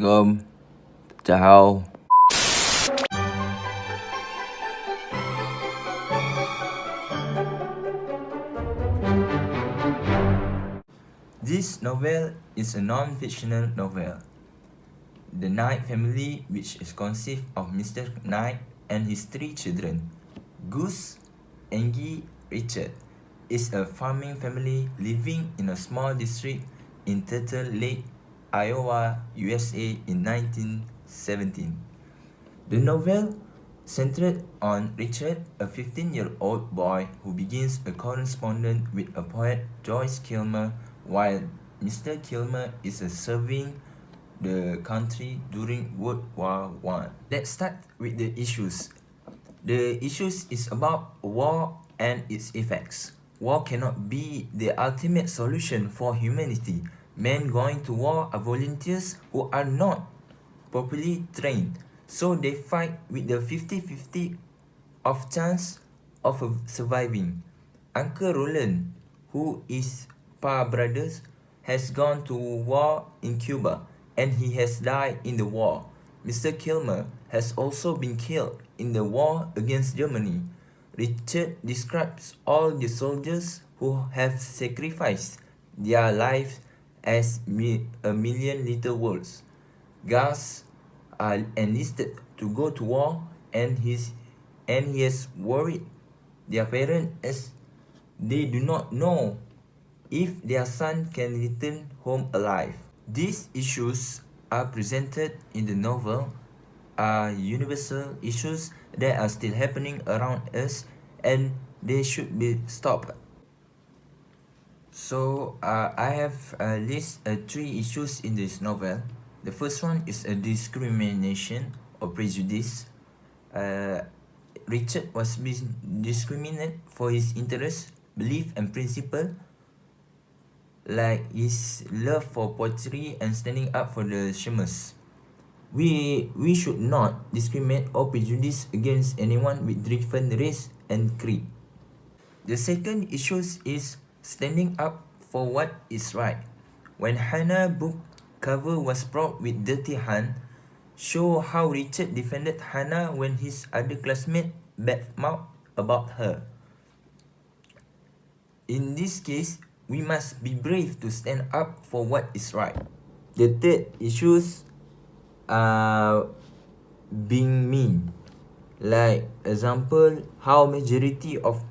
Gom, Chào. This novel is a non-fictional novel. The Knight family, which is consists of Mr. Knight and his three children, Goose, Angie, Richard, is a farming family living in a small district in Turtle Lake, Iowa, USA in 1917. The novel centered on Richard, a 15-year-old boy who begins a correspondence with a poet, Joyce Kilmer, while Mr. Kilmer is serving the country during World War I. Let's start with the issues. The issues is about war and its effects. War cannot be the ultimate solution for humanity. Men going to war are volunteers who are not properly trained, so they fight with the 50-50 of chance of surviving. Uncle Roland, who is Pa brothers, has gone to war in Cuba and he has died in the war. Mr. Kilmer has also been killed in the war against Germany. Richard describes all the soldiers who have sacrificed their lives as a million little worlds. Gus are enlisted to go to war and he is worried their parents as they do not know if their son can return home alive. These issues are presented in the novel are universal issues that are still happening around us and they should be stopped. So I have list 3 issues in this novel. The first one is a discrimination or prejudice. Richard was being discriminated for his interest, belief and principle, like his love for poetry and standing up for the shamus. We should not discriminate or prejudice against anyone with different race and creed. The second issue is standing up for what is right. When Hannah book cover was brought with dirty hand, show how Richard defended Hannah when his other classmate badmouthed about her. In this case, we must be brave to stand up for what is right. The third issues are being mean. Like example, how majority of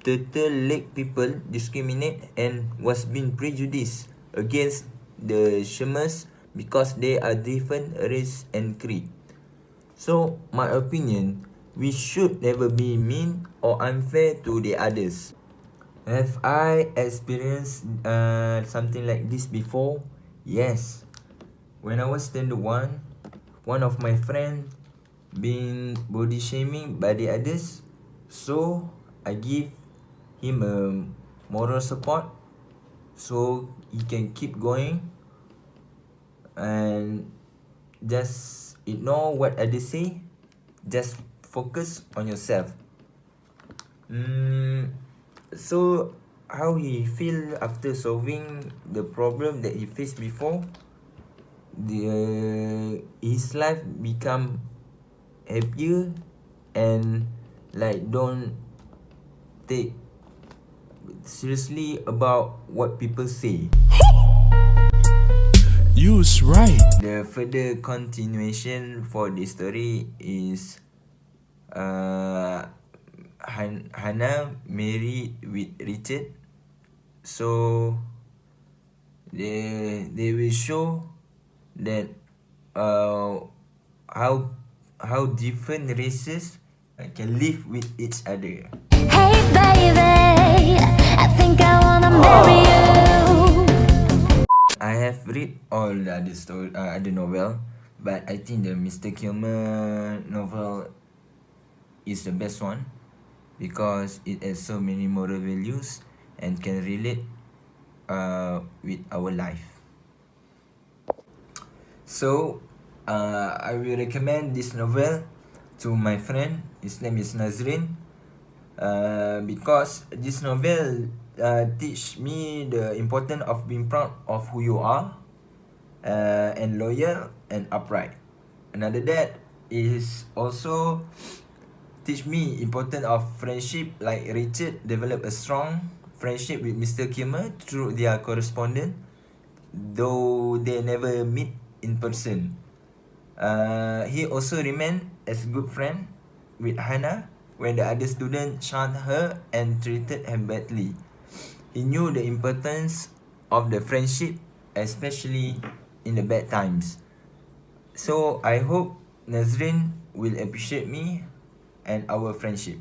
Turtle Lake people discriminate and was being prejudiced against the Shamus because they are different race and creed. So my opinion, we should never be mean or unfair to the others. Have I experienced something like this before? Yes. When I was standard 1, one of my friend being body shaming by the others, so I give him a moral support so he can keep going and just ignore what others say, just focus on yourself. So how he feel after solving the problem that he faced before? His life become happier and like don't take seriously about what people say. You was right. The further continuation for this story is Hannah married with Richard, so they will show that how different races can live with each other. Hey baby, I think I wanna marry you. I have read all the other other novel, but I think the Mr. Kilmer novel is the best one because it has so many moral values and can relate with our life. So I will recommend this novel to my friend. His name is Nazrin, because this novel teach me the importance of being proud of who you are and loyal and upright. Another dad is also teach me importance of friendship, like Richard developed a strong friendship with Mr. Kilmer through their correspondence, though they never meet in person. He also remained as good friend with Hannah when the other student shunned her and treated her badly. He knew the importance of the friendship, especially in the bad times. So I hope Nazrin will appreciate me and our friendship.